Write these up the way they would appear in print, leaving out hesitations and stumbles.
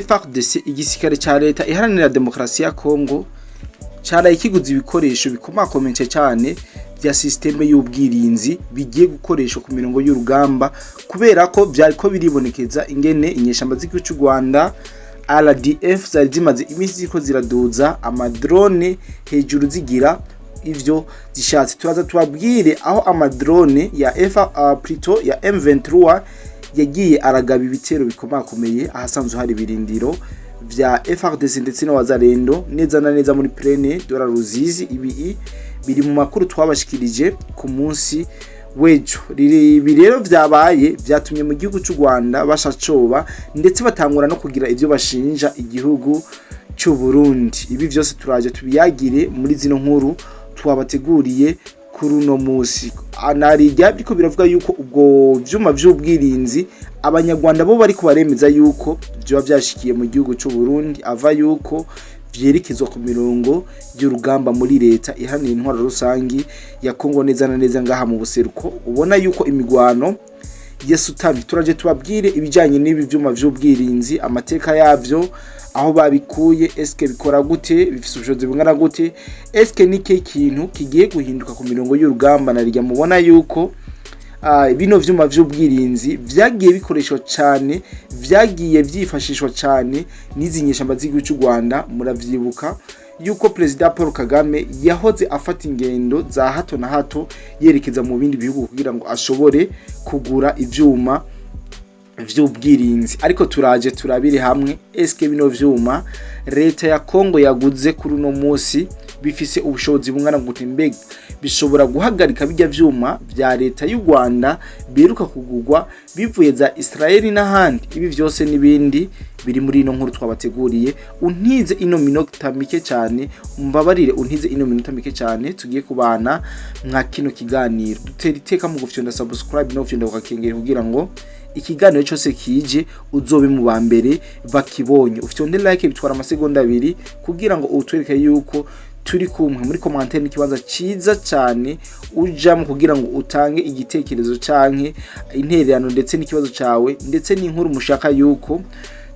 FARDC igisirikare ca leta iharanira demokarasi ya Kongo caraye kiguze ibikoresho bikomakomeye cyane bya systeme y'ubwirinzi bigiye gukoreshwa ku mirongo y'urugamba kubera ko byariko biribonekeza ingene inyeshamba z'igihugu cy'u Rwanda RDF zari zimaze iminsi ziko ziraduza amadrone hejuru zigira ivyo zishatse. Turaza tubabwire aho amadrone ya plutôt ya M23 yagiye aragaba ibitero bikomakomeye ahasanzwe hari birindiro vya FARDC ndetse na wazalendo neza na neza muri Plaine de la Ruzizi. Ibi biri mu makuru twabashikirije ku munsi wejo. Ibi rero vyabaye vyatumye mu gihugu cy'u Rwanda bashacoba ndetse batangura no kugira ivyo bashinja igihugu cy'u Burundi. Ibi vyose turaje tubiyagire muri zino nkuru twabateguriye kuri uno musi. Anarijya biko biravuga yuko ubwo vyuma vy'ubwirinzi abanyarwanda bo bari kubaremeza yuko byo byashikiye mu gihugu cy'u Burundi ava yuko vyerekezwa ku mirongo y'urugamba muri leta ihanira intwaro rusangi ya Kongo neza na neza ngaha mu buseruko. Ubona yuko imigwano yesutami. Turaje tubabwire ibijanye n'ibi vyuma vy'ubwirinzi, amateka yavyo, aho babikuye, eske bikora gute, bifise ubushobozi bungana gute, eske nike kintu kigiye guhinduka ku mirongo y'urugamba. Narijya mubona yuko bino vyuma vy'ubwirinzi vyagiye bikoreshwa cyane, vyagiye vyifashishwa cyane n'izinyeshamba z'igihugu cy'u Rwanda. Muravyibuka yuko President Paul Kagame yahoze afata ingendo za hato na hato yerekeza mu bindi bihugu kugira ngo ashobore kugura ivyuma vy'ubwirinzi. Ariko turaje turabire hamwe eske bino vyuma leta ya Kongo yaguze kuri uno munsi bifise ubushobozi bungana gute, mbega bishobora guhagarika bijya vyuma vya leta y'u Rwanda biruka kugurwa bivuye za Israeli n'ahandi. Ibi vyose nibindi biri muri ino nkuru twabateguriye. Untize ino minota mike cyane, umbabarire untize ino minota mike cyane, tugiye kubana nka kino kiganiro. Dutera iteka mu gufyonda subscribe no gufyonda ukakengera kugira ngo ikiganiro cyose kije uzobe mu bambere bakibonye. Ufyonde like bitwara amasegonda 2 kugira ngo utwereke yuko turi kumwe. Muri commentaire n'ikibanza ciza cyane ujamo kugira ngo utange igitekerezo canke intererano ndetse n'ikibazo cawe ndetse n'inkuru mushaka yuko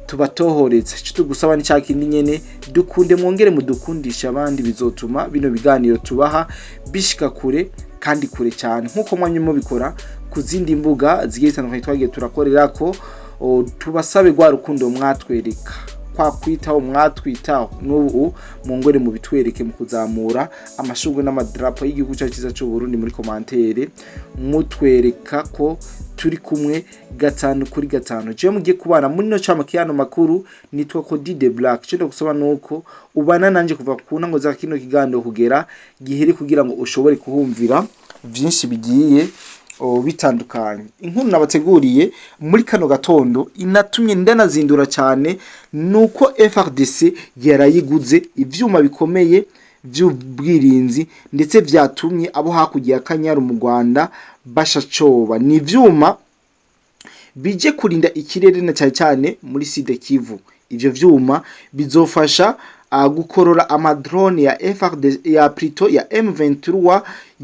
tubatohoreza. Cyo tugusaba ni cyakindi nyene dukunde mwongere mudukundisha abandi, bizotuma bino biganiro tubaha bishika kure kandi kure cyane nkuko mwanyuma bikora ku zindi mbuga zigiye zitandukanye twagiye turakorera ko. Tubasabe gwa rukundo mwatwereka kwa kwitaho mwatwitaho n'ubu mungore mu bitwereke mu kuzamura amashugwe n'amadrapo y'igihugu cyacu cy'u Burundi. Muri commentaire mutwereka ko turi kumwe 5 je mugiye kubana muri no chama kiyano makuru. Nitwa ko Dide Black. Cyo gusaba nuko ubana nanje kuva ku ntango za kino kiganiro kugera giheri kugira ngo ushobore kuhumvira byinshi bigiye bitandukanye. Inkuru nabateguriye muri kano gatondo inatumye ndanazindura cyane nuko FARDC yarayiguze ivyuma bikomeye by'ubwirinzi ndetse vyatumye abo hakugiye akanyaru mu Rwanda bashacoba. Ni ivyuma bije kurinda ikirere na cyane muri Sud Kivu. Ivyo vyuma bizofasha gukorora amadrone ya FARDC ya plutôt ya M23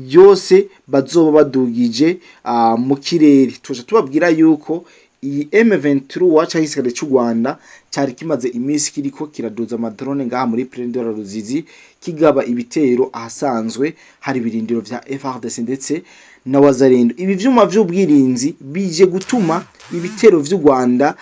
yose bazoba badugije mu kirere. Tuje tubabwira yuko iyi M23 cy'igisirikare cy'u Rwanda cyari kimaze iminsi kiriko kiraduza amadrone ngaha muri Plaine de la Ruzizi kigaba ibitero ahasanzwe hari birindiro vya FARDC ndetse na wazalendo. Ibi vyuma vy'ubwirinzi bije gutuma ibitero vy'u Rwanda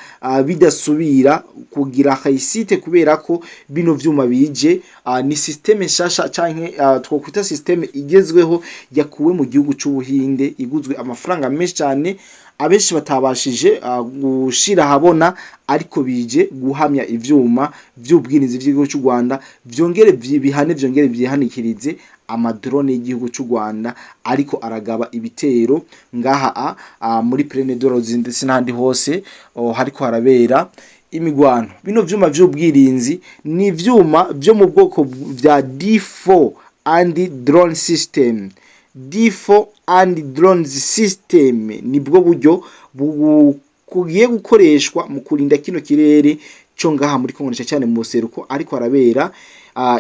bidasubira kugira hayisite kubera ko bino vyuma bije ni systeme shasha canke twokwita systeme igezweho yakuwe mu gihugu cy'Ubuhinde iguzwe amafaranga menshi cyane abenshi batabashije gushira habona, ariko bije guhamya ivyuma vy'ubwirinzi by'igihugu cy'u Rwanda vyongere byihanikirize amadrone y'igihugu cy'u Rwanda ariko aragaba ibitero ngaha muri Plaine de la Ruzizi ndetse n'ahandi hose hariko harabera imigwano. Bino vyuma vy'ubwirinzi ni vyuma byo mu bwoko vya D4 and drone system. D4 and drones system nibwo buryo kugiye gukoreshwa mu kurinda kino kirere cyo ngaha muri Kongo cyane mu buseruko ariko arabera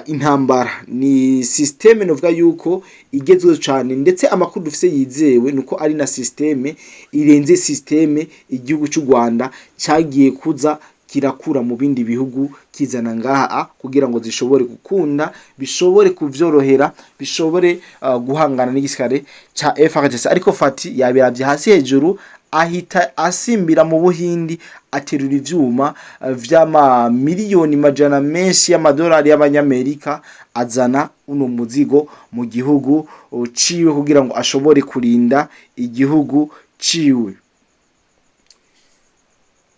intambara. Ni systeme novuga yuko igezwe cyane ndetse amakuru dufise yizewe nuko ari na systeme irenze systeme igihugu cy'u Rwanda cyagiye kuza kirakura mu bindi bihugu kizana ngaha kugira ngo zishobore gukunda, bishobore kuvyorohera, bishobore guhangana n'igisirikare ca FARDC. Ariko Fati yabiravye hasi hejuru ahita asimbira mu Buhindi aterura ivyuma vy'ama miliyoni majana menshi y'amadolari y'abanyamerika azana uno muzigo mu gihugu ciwe kugira ngo ashobore kurinda igihugu ciwe.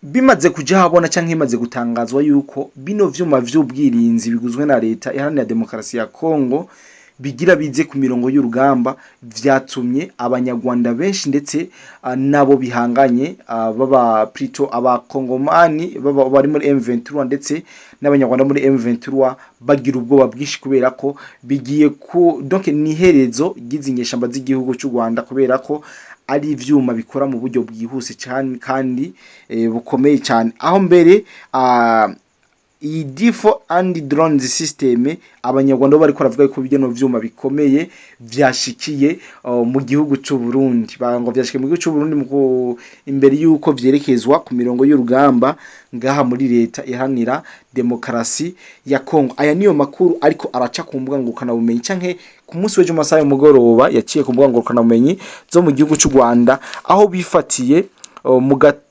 Bimaze kuja habona canke imaze gutangazwa yuko bino vyuma vy'ubwirinzi biguzwe na leta iharanira demokarasi ya Kongo bigira bize ku mirongo y'urugamba, vyatumye abanyarwanda benshi ndetse nabo bihanganye baba plutôt abakongomani baba bari muri M23 ndetse n'abanyarwanda muri M23 bagira ubwoba bwinshi kubera ko bigiye ku donc niherezo gizinyeshamba z'igihugu cy'u Rwanda kubera ko ari ivyuma bikora mu buryo bwihuse cyane kandi bukomeye cyane, aho mbere iyi DIFO and drones system abanyarwanda bari ko ravuga ko bigeno vyuma bikomeye vyashikiye mu gihugu cy'u Burundi, bango vyashikiye mu gihugu cy'u Burundi imbere yuko vyerekezwa ku mirongo y'urugamba ngaha muri leta ihanira demokarasi ya Kongo. Aya niyo makuru ariko araca ku mbuga ngurukana bumenyi canke ku munsi w'ejo masaha y'umugoroba yaciye ku mbuga ngurukana bumenyi zo mu gihugu cy'u Rwanda, aho bifatiye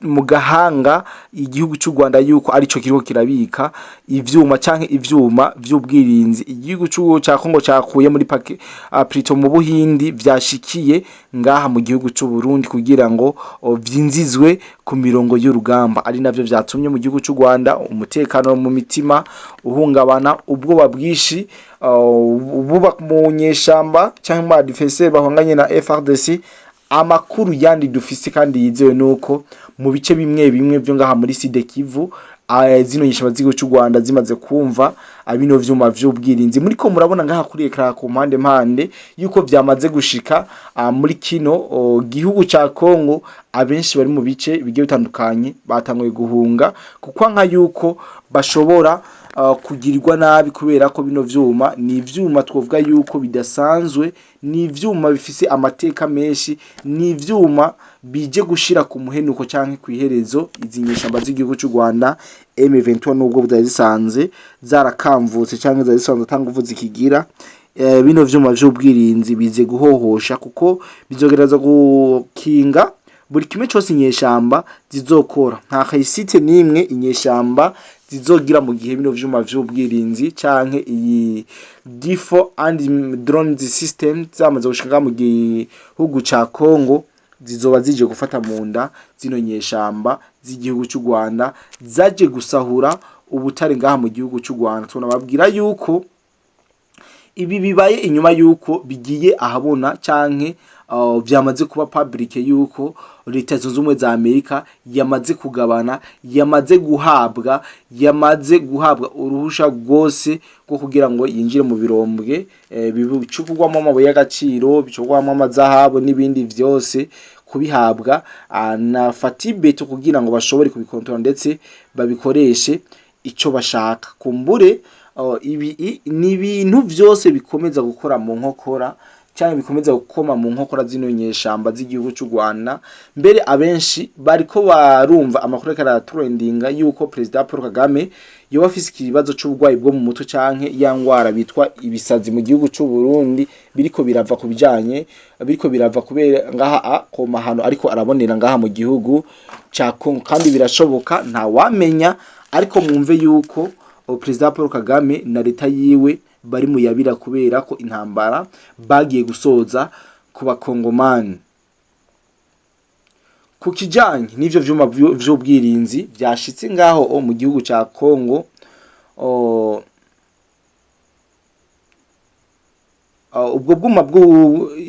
mu gahanga igihugu cy'u Rwanda yuko arico kiriko kirabika ivyuma canke ivyuma vy'ubwirinzi igihugu ca Kongo cakuye muri plutôt mu Buhindi vyashikiye ngaha mu gihugu cy'u Burundi kugira ngo vyinzizwe ku mirongo y'urugamba, ari navyo vyatumye mu gihugu cy'u Rwanda umutekano mu mitima uhungabana, ubwoba bwishi buba mu nyeshamba canke mu adversaire bahanganye na FARDC. Amakuru yandi dufise kandi yizewe nuko mu bice bimwe bimwe byo ngaha muri Sud Kivu zino nyishaba zigo cy'u Rwanda zimaze kumva abino vyuma vy'ubwirinzi muri ko murabona ngaha kuri ekara ku mpande yuko vyamaze gushika muri kino gihugu ca Kongo. Abenshi bari mu bice bigiye bitandukanye batanguye guhunga kuko nka yuko bashobora kugirirwa nabi kubera ko bino vyuma ni ivyuma twovuga yuko bidasanzwe, ni ivyuma bifise amateka menshi, ni ivyuma bije gushira ku muhenuko canke kwiherezo izinyeshamba z'igihugu cy'u Rwanda M23 nubwo budazisanze zarakamvutse canke zazisanze tanguvu zikigira bino vyuma vy'ubwirinzi bize guhohosha kuko bizogereza gukinga buri kimwe cyose inyeshamba zizokora. Nta kayisite nimwe inyeshamba zizogira mu gihe bino vyuma vy'ubwirinzi canke iyi DIFO and drones system zamaze gushika mu gihugu ca Kongo zizoba zije gufata mu nda zino nyeshamba z'igihugu cy'u Rwanda zaje gusahura ubutare ngaha mu gihugu cy'u Rwanda. Tunababwira yuko ibi bibaye inyuma yuko bigiye ahabona canke vyamaze kuba public yuko leta zunze ubumwe za Amerika yamaze kugabana, yamaze guhabwa uruhusha rwose rwo kugira ngo yinjire mu birombwe bicukugwamo amabuye y'agaciro, bicukugwamo amazahabu n'ibindi vyose, kubihabwa na Fatibeto kugira ngo bashobore kubikontrola ndetse babikoreshe ico bashaka. Kumbure ibi ni ibintu vyose bikomeza gukora mu nkokora cyane bikomeza gukoma mu nkokora zino nyeshamba z'igihugu cy'u Rwanda. Mbere abenshi bariko barumva amakuru ya trendinga yuko President Paul Kagame yo afise ikibazo c'ubugwayi bwo mu mutwe canke yangwara bitwa ibisazi mu gihugu cy'u Burundi biriko birava kubijanye biriko birava kubera ngaha ko mahano ariko arabonera ngaha mu gihugu ca Kongo, kandi birashoboka nta wamenya, ariko mwumve yuko President Paul Kagame na leta yiwe bari mu yabira kubera ko intambara bagiye gusoza ku bakongomani. Ku kijanye n'ivyo vyuma vy'ubwirinzi vyashitse ngaho mu gihugu ca Kongo, ubwo bwuma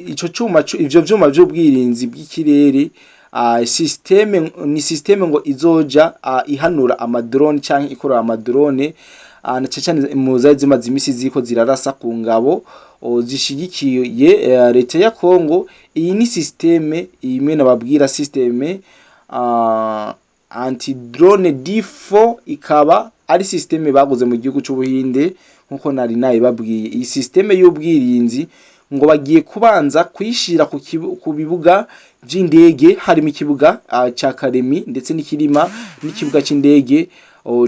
ico cuma ivyo vyuma vy'ubwirinzi bw'ikirere ni systeme ngo izoja ihanura amadrone canke ikora amadrone na cyane mu zimaze imisi ziko zirarasa ku ngabo zishigikiye leta ya Kongo. Iyi ni systeme imwe nababwira systeme anti drone DIFO, ikaba ari systeme baguze mu gihugu cy'Ubuhinde nkuko nari nayi babwiye. Iyi systeme y'ubwirinzi ngo bagiye kubanza kwishira ku bibuga by'indege, harimo ikibuga ca Karemi ndetse n'ikirima n'ikibuga c'indege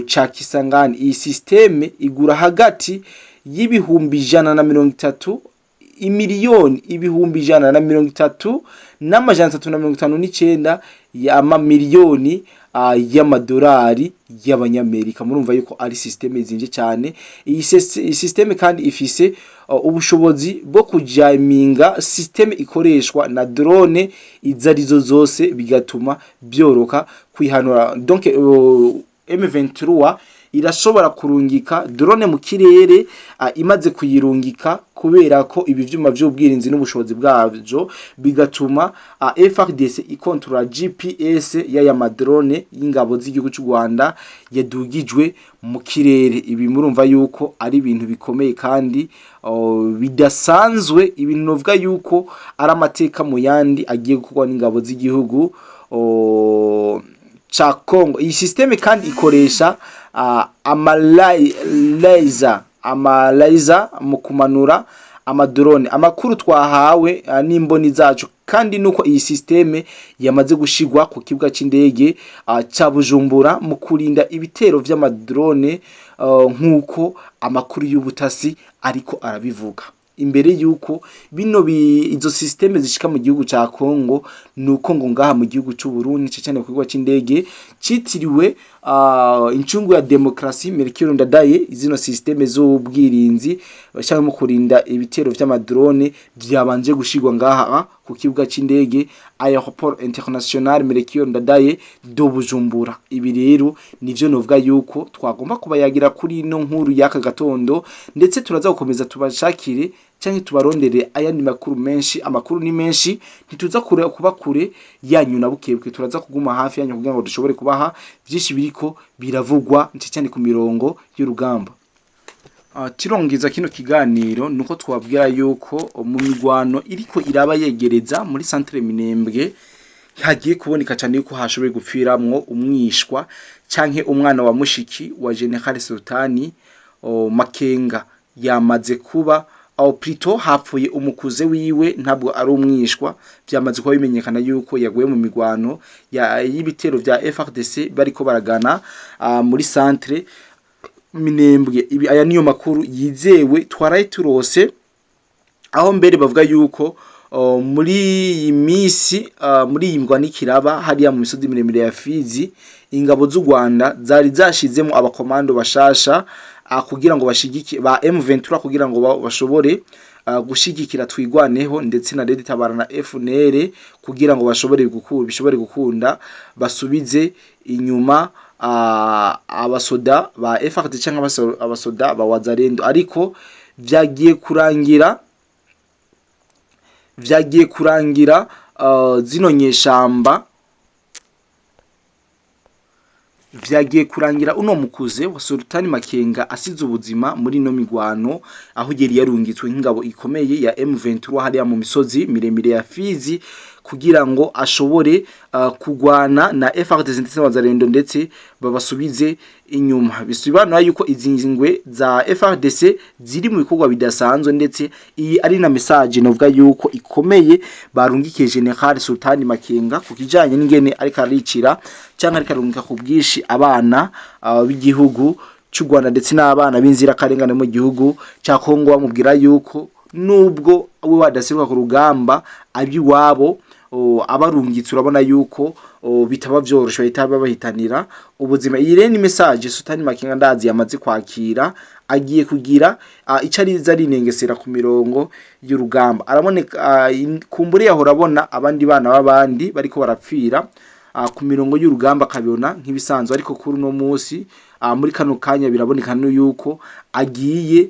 ca Kisangani. Iyi systeme igura hagati y'ibihumbi 130 imiliyoni ibihumbi 130 n'amajana 359 y'amamiliyoni y'amadolari y'abanyamerika. Murumva yuko ari systeme zinje cyane. Iyi systeme kandi ifise ubushobozi bwo kujaminga systeme ikoreshwa na drone izarizo zose, bigatuma byoroka kwihanura. Donc M23 irashobora kurungika drone mu kirere imaze kuyirungika, kubera ko ibi vyuma by'ubwirinzi n'ubushobozi bwavyo bigatuma FARDC ikontrola GPS y'aya madrone y'ingabo z'igihugu cy'u Rwanda yadugijwe mu kirere. Ibi murumva yuko ari ibintu bikomeye kandi bidasanzwe, ibintu novuga yuko ari amateka mu yandi agiye gukorwa n'ingabo z'igihugu ca Congo. Iyi systeme kandi ikoresha amalaser mu kumanura amadrone. Amakuru twahawe n'imboni zacu kandi nuko iyi systeme yamaze gushigwa ku kibuga c'indege ca Bujumbura mu kurinda ibitero vy'amadrone, nkuko amakuru y'ubutasi ariko arabivuga. Imbere yuko izo systeme zishika mu gihugu ca Congo, nuko ngo ngaha mu gihugu cy'u Burundi cyane ku kibuga c'indege citiriwe incungu ya demokrasi Melchior Ndadaye, zino systeme z'ubwirinzi bashaka mu kurinda ibitero vy'amadrone byabanje gushigwa ngaha ku kibuga c'indege Aéroport International Melchior Ndadaye do Bujumbura. Ibi rero nivyo novuga yuko twagomba kubayagira kuri ino nkuru y'aka gatondo, ndetse turaza gukomeza tubashakire cyangwa tubarondere ayandi makuru menshi. Amakuru ni menshi, ntituza kuba kure yanyu na bukebwe, turaza kuguma hafi yanyu kugira ngo dushobore kubaha byinshi biriko biravugwa cyane ku mirongo y'urugamba. Tirongeza kino kiganiro nuko twabwira yuko mu migwano iriko iraba yegereza muri centre Minembwe hagiye kuboneka cyane yuko hashoboye gupfiramwo umwishwa canke umwana wa mushiki wa General Sultani Makenga. Yamaze kuba plutôt hapfuye umukuze wiwe, ntabwo ari umwishwa. Byamaze kuba bimenyekana yuko yaguye mu migwano y'ibitero vya FARDC bariko baragana muri centre Minembwe. Ibi aya niyo makuru yizewe twaraye turose, aho mbere bavuga yuko muri iyi misi muri iyi ngwani kiraba hariya mu misozi miremire ya Fizi, ingabo z'u Rwanda zari zashizemo abakomando bashasha kugira ngo bashigike ba M23 kugira ngo bashobore gushigikira twigwaneho, ndetse na Red Tabara na FNL kugira ngo bishobore gukunda basubize inyuma abasoda ba FARDC cyangwa abasoda ba Wazalendo. Ariko vyagiye kurangira zino nyeshamba, vyagiye kurangira uno mukuze wa Sultani Makenga asize ubuzima muri no migwano, aho yari yarungitswe nk'ingabo ikomeye ya M23 hariya mu misozi miremire ya Fizi kugira ngo ashobore kugwana na FARDC ndetse n'Abazalendo, ndetse babasubize inyuma. Bisobanura yuko izingwe za FARDC ziri mu bikorwa bidasanzwe, ndetse iyi ari na message novuga yuko ikomeye barungikiye General Sultani Makenga ku kijanye n'ingene ariko aricira cyangwa ariko arungika ku bwishi abana b'igihugu cy'u Rwanda ndetse n'abana b'inzira karengane mu gihugu cya Kongo. Bamubwira yuko nubwo we badasirwa ku rugamba abiwabo abarungitse, urabona yuko bitaba byoroshe, bitaba bahitanira ubuzima. Iyi rero ni message Sultani Makenga ndazi yamaze kwakira, agiye kugira icariza ari nengesera ku mirongo y'urugamba. Araboneka kumbure yaho urabona abandi bana b'abandi bariko barapfira ku mirongo y'urugamba, kabibona nk'ibisanzwe. Ariko kuri no munsi muri kano kanya biraboneka yuko agiye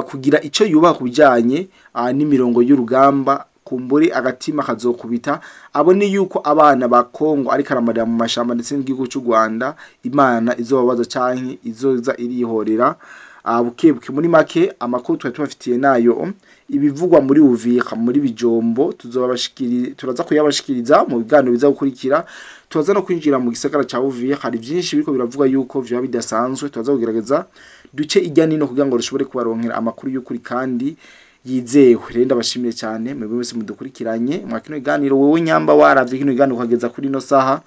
kugira ico yubaha kubijanye n'imirongo y'urugamba. Kumbure agatima kazokubita abone yuko abana ba Kongo ariko aramarira mu mashamba ndetse n'igihugu cy'u Rwanda, Imana izobabaza canke izoza irihorera bukebuke. Muri make amakuru tubafitiye nayo ibivugwa muri Uvira muri Bijombo turaza kuyabashikiriza mu biganiro biza gukurikira. Tuzaza no kwinjira mu gisagara ca Uvira, hari byinshi biriko biravuga yuko vyo bidasanzwe. Tuzaza kugerageza duce ijya nino kugira ngo rushobore kubaronkera amakuru y'ukuri kandi yizewe. Rero ndabashimiye cyane mwebwe mwese mudukurikiranye mwa kino biganiro. Wowe nyamba waravye kino biganiro ukageza kuri no saha,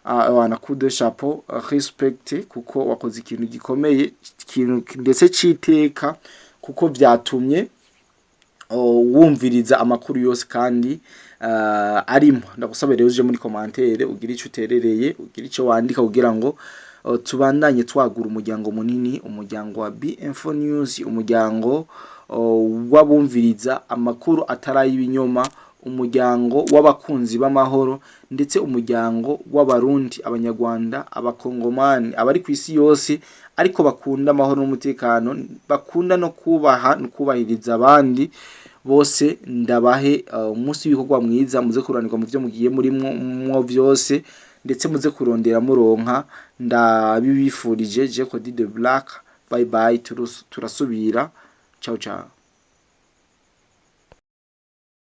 wana coup de chapeau, respect, kuko wakoze ikintu gikomeye, ikintu ndetse citeka, kuko vyatumye wumviriza amakuru yose kandi arimo. Ndagusaba rero uje muri commentaire ugira ico uterereye, ugira ico wandika kugira ngo tubandanye twagura umuryango munini, umuryango wa B-Info News, umuryango wabumviriza amakuru ataraye ibinyoma, umuryango w'abakunzi b'amahoro, ndetse umuryango w'abarundi, abanyarwanda, abakongomani, abari ku isi yose ariko bakunda amahoro n'umutekano, bakunda no kubaha no kubahiriza abandi bose. Ndabahe umunsi w'ibikorwa mwiza, muze kuranirwa mu byo mugiye muri mwo byose, ndetse muze kurondera muronka. Ndabibifurije. Jeko de Black, bye bye, turasubira. Ciao ciao.